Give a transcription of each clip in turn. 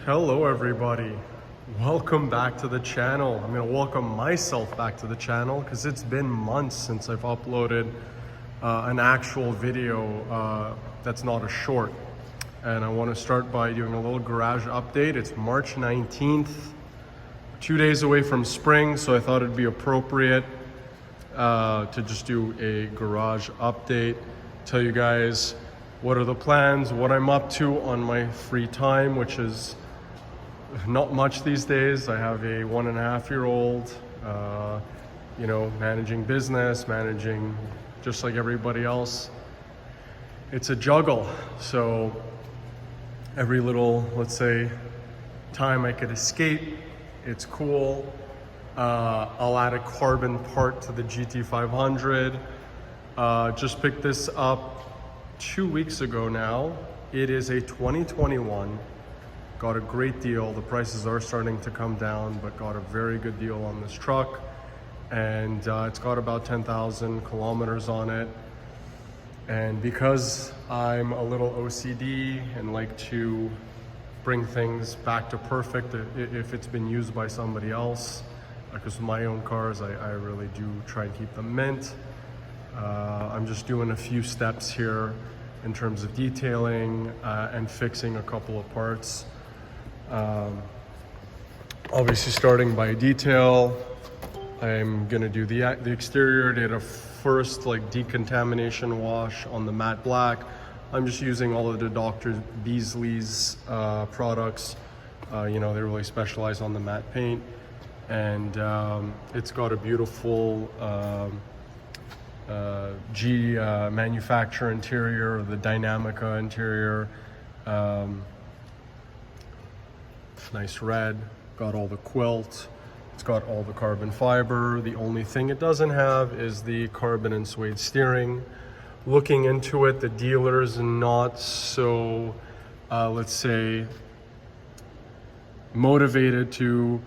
Hello everybody, welcome back to the channel. I'm gonna welcome myself back to the channel because it's been months since I've uploaded an actual video that's not a short. And I want to start by doing a little garage update. It's March 19th, 2 days away from spring, so I thought it'd be appropriate to just do a garage update, tell you guys what are the plans, what I'm up to on my free time, which is not much these days. I have a 1.5-year-old, managing business, managing just like everybody else. It's a juggle. So every little, let's say, time I could escape, it's cool. I'll add a carbon part to the GT500. Just picked this up 2 weeks ago now. It is a 2021. Got a great deal. The prices are starting to come down, but got a very good deal on this truck. And it's got about 10,000 kilometers on it. And because I'm a little OCD and like to bring things back to perfect if it's been used by somebody else, because with my own cars, I really do try and keep them mint. I'm just doing a few steps here in terms of detailing and fixing a couple of parts. Obviously starting by detail, I'm gonna do the exterior. Did a first decontamination wash on the matte black. I'm just using all of the Dr. Beasley's products. They really specialize on the matte paint, and it's got a beautiful G manufacturer interior, the Dynamica interior. Nice red, got all the quilt, it's got all the carbon fiber. The only thing it doesn't have is the carbon and suede steering. Looking into it, the dealer's not so, let's say, motivated to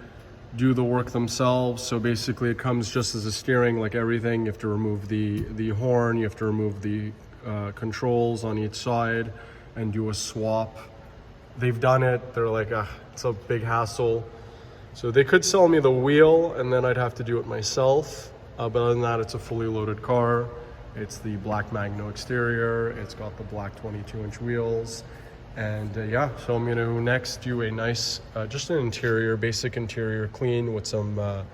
do the work themselves. So basically it comes just as a steering, like everything. You have to remove the horn, you have to remove the controls on each side and do a swap. They've done it. They're like, it's a big hassle. So they could sell me the wheel and then I'd have to do it myself. But other than that, it's a fully loaded car. It's the black Magno exterior. It's got the black 22-inch wheels. And so I'm gonna next do a nice, just an interior, basic interior clean with some a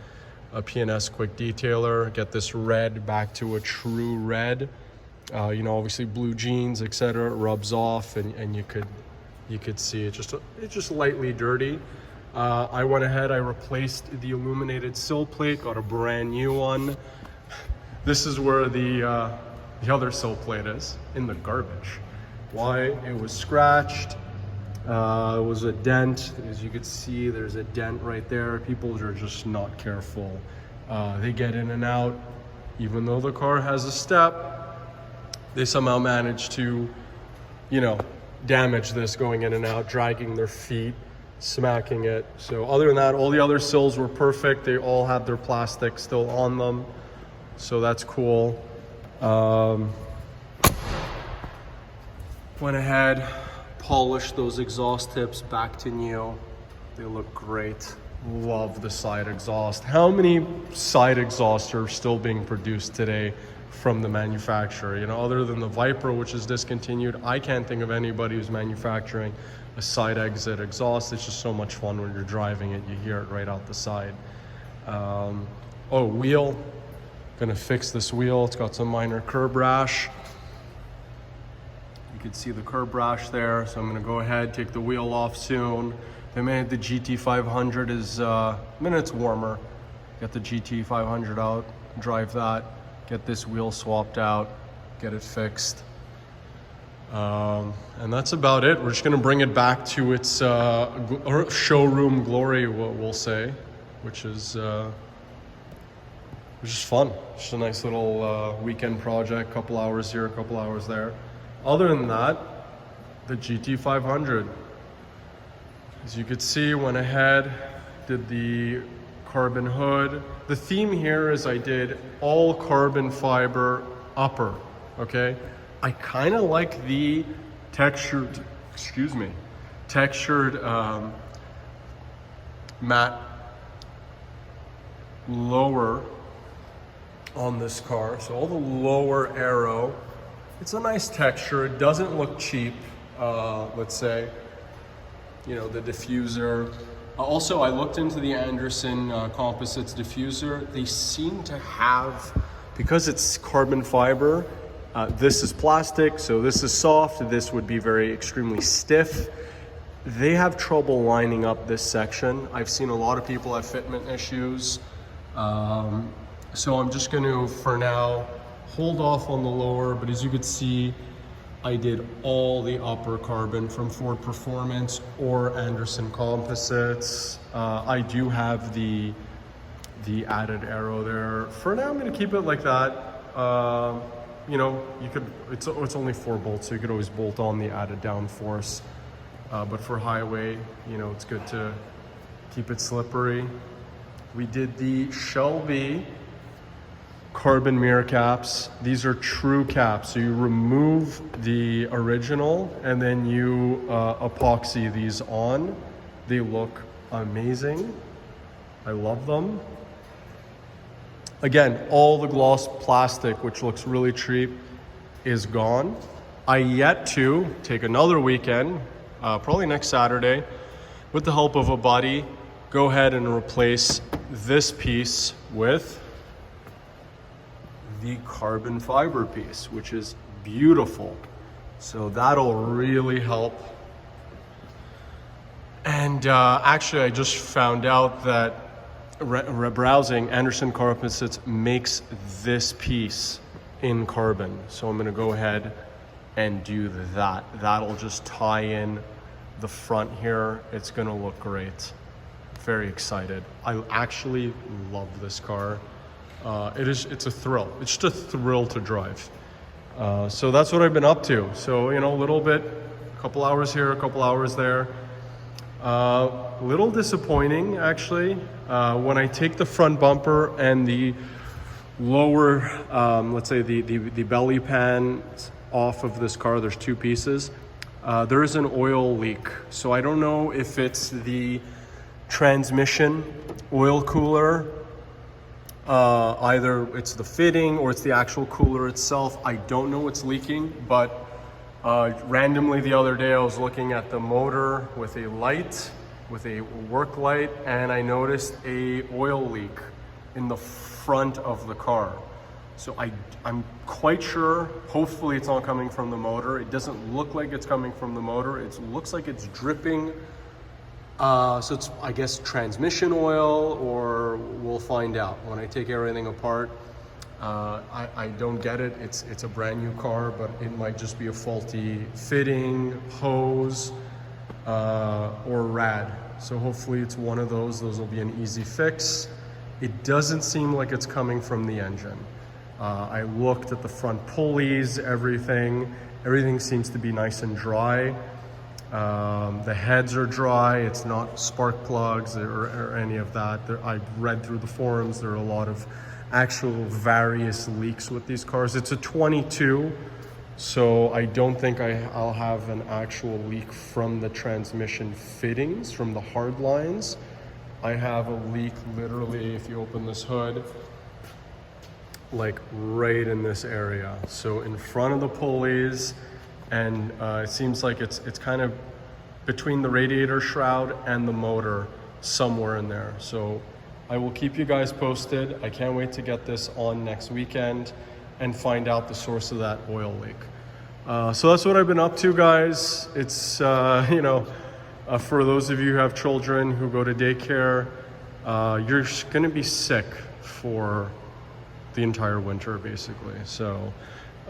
P&S quick detailer. Get this red back to a true red. Obviously blue jeans, etc. It rubs off and you could see it's just lightly dirty. I went ahead, I replaced the illuminated sill plate, got a brand new one. This is where the other sill plate is, in the garbage. Why? It was scratched. It was a dent. As you can see, there's a dent right there. People are just not careful. They get in and out. Even though the car has a step, they somehow manage to, damage this going in and out, dragging their feet, smacking it. So other than that, all the other sills were perfect. They all had their plastic still on them. So that's cool. Went ahead, polished those exhaust tips back to new. They look great. Love the side exhaust. How many side exhausts are still being produced today from the manufacturer? Other than the Viper, which is discontinued, I can't think of anybody who's manufacturing a side exit exhaust. It's just so much fun when you're driving it. You hear it right out the side. Wheel. Gonna fix this wheel. It's got some minor curb rash. You can see the curb rash there. So I'm gonna go ahead, take the wheel off soon. They made the GT500 is, it's warmer. Get the GT500 out, drive that, get this wheel swapped out, get it fixed. And that's about it. We're just gonna bring it back to its showroom glory, we'll say, which is fun. Just a nice little weekend project, couple hours here, a couple hours there. Other than that, the GT500, as you could see, went ahead, did the carbon hood. The theme here is I did all carbon fiber upper, okay? I kind of like the textured matte lower on this car. So all the lower aero, it's a nice texture. It doesn't look cheap, let's say. You know, the diffuser. Also, I looked into the Anderson Composites diffuser. They seem to have, because it's carbon fiber, this is plastic, so this is soft. This would be very extremely stiff. They have trouble lining up this section. I've seen a lot of people have fitment issues. So I'm just going to, for now, hold off on the lower, but as you could see, I did all the upper carbon from Ford Performance or Anderson Composites. I do have the added aero there. For now, I'm going to keep it like that. You know, you could, it's only 4 bolts, so you could always bolt on the added downforce. But for highway, you know, it's good to keep it slippery. We did the Shelby carbon mirror caps. These are true caps. So you remove the original and then you epoxy these on. They look amazing. I love them. Again, all the gloss plastic, which looks really cheap, is gone. I yet to take another weekend, probably next Saturday, with the help of a buddy, go ahead and replace this piece with the carbon fiber piece, which is beautiful. So that'll really help. And actually, I just found out that browsing, Anderson Composites makes this piece in carbon. So I'm gonna go ahead and do that. That'll just tie in the front here. It's gonna look great. Very excited. I actually love this car. It's a thrill. It's just a thrill to drive. So that's what I've been up to. So, you know, a little bit, a couple hours here, a couple hours there. Little disappointing, actually. When I take the front bumper and the lower, let's say the belly pan off of this car, there's 2 pieces. There is an oil leak. So I don't know if it's the transmission oil cooler, either it's the fitting or it's the actual cooler itself. I don't know what's leaking, but randomly the other day I was looking at the motor with a light, with a work light, and I noticed a oil leak in the front of the car. So I'm quite sure, hopefully it's not coming from the motor. It doesn't look like it's coming from the motor. It looks like it's dripping. So it's, I guess, transmission oil, or we'll find out when I take everything apart. I don't get it. It's a brand new car, but it might just be a faulty fitting, hose, or rad. So hopefully it's one of those. Those will be an easy fix. It doesn't seem like it's coming from the engine. I looked at the front pulleys, everything seems to be nice and dry. The heads are dry. It's not spark plugs or any of that. I read through the forums. There are a lot of actual various leaks with these cars. It's a 22, so I don't think I'll have an actual leak from the transmission fittings, from the hard lines. I have a leak literally, if you open this hood, like right in this area. So in front of the pulleys, and it seems like it's kind of between the radiator shroud and the motor, somewhere in there. So I will keep you guys posted. I can't wait to get this on next weekend and find out the source of that oil leak. So that's what I've been up to, guys. It's, you know, for those of you who have children who go to daycare, you're gonna be sick for the entire winter, basically. So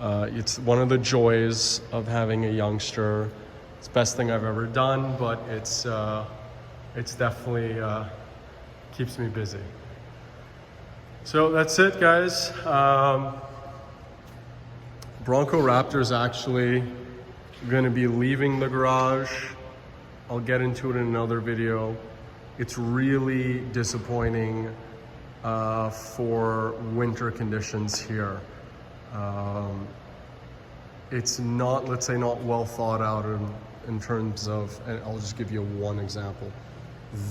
it's one of the joys of having a youngster. It's the best thing I've ever done, but it's definitely keeps me busy. So that's it, guys. Bronco Raptor is actually going to be leaving the garage. I'll get into it in another video. It's really disappointing for winter conditions here. It's not, let's say, not well thought out in terms of, and I'll just give you one example.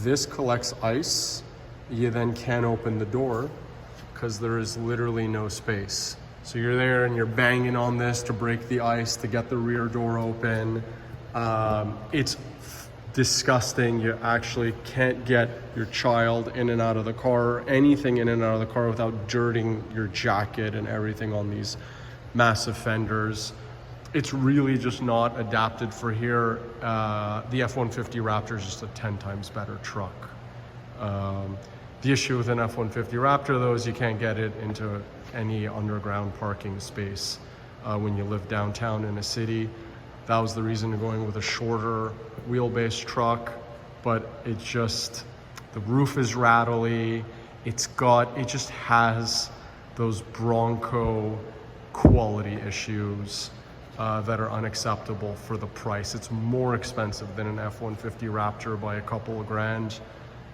This collects ice. You then can't open the door because there is literally no space. So you're there and you're banging on this to break the ice, to get the rear door open. It's disgusting. You actually can't get your child in and out of the car, or anything in and out of the car, without dirtying your jacket and everything on these massive fenders. It's really just not adapted for here. The F-150 Raptor is just a 10 times better truck. The issue with an F-150 Raptor, though, is you can't get it into any underground parking space when you live downtown in a city. That was the reason of going with a shorter wheelbase truck, but it just, the roof is rattly. It just has those Bronco quality issues that are unacceptable for the price. It's more expensive than an F-150 Raptor by a couple of grand.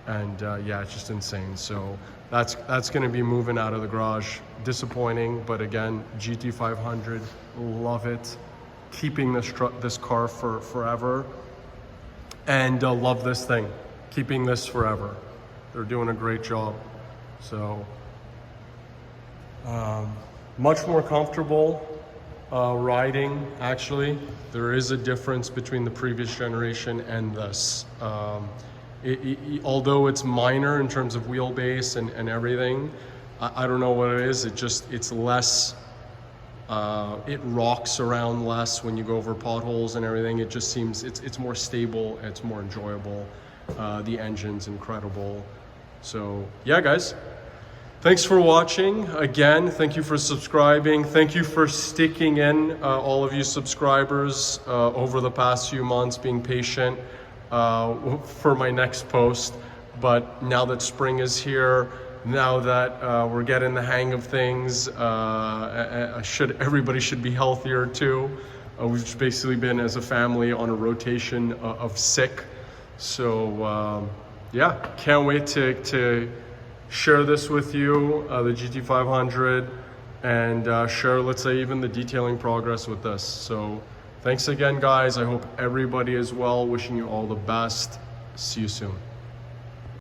And yeah, it's just insane. So that's going to be moving out of the garage. Disappointing, but again, GT500, love it. Keeping this car for forever, and love this thing. Keeping this forever. They're doing a great job. So much more comfortable riding. Actually, there is a difference between the previous generation and this. Although it's minor in terms of wheelbase and everything, I don't know what it is. It's less, it rocks around less when you go over potholes and everything. It just seems, it's more stable, it's more enjoyable. The engine's incredible. So yeah, guys, thanks for watching. Again, thank you for subscribing. Thank you for sticking in, all of you subscribers, over the past few months, being patient for my next post. But now that spring is here, now that we're getting the hang of things, everybody should be healthier too. We've basically been, as a family, on a rotation of sick. So yeah, can't wait to share this with you, the GT500, and share, let's say, even the detailing progress with this. So thanks again, guys. I hope everybody is well. Wishing you all the best. See you soon.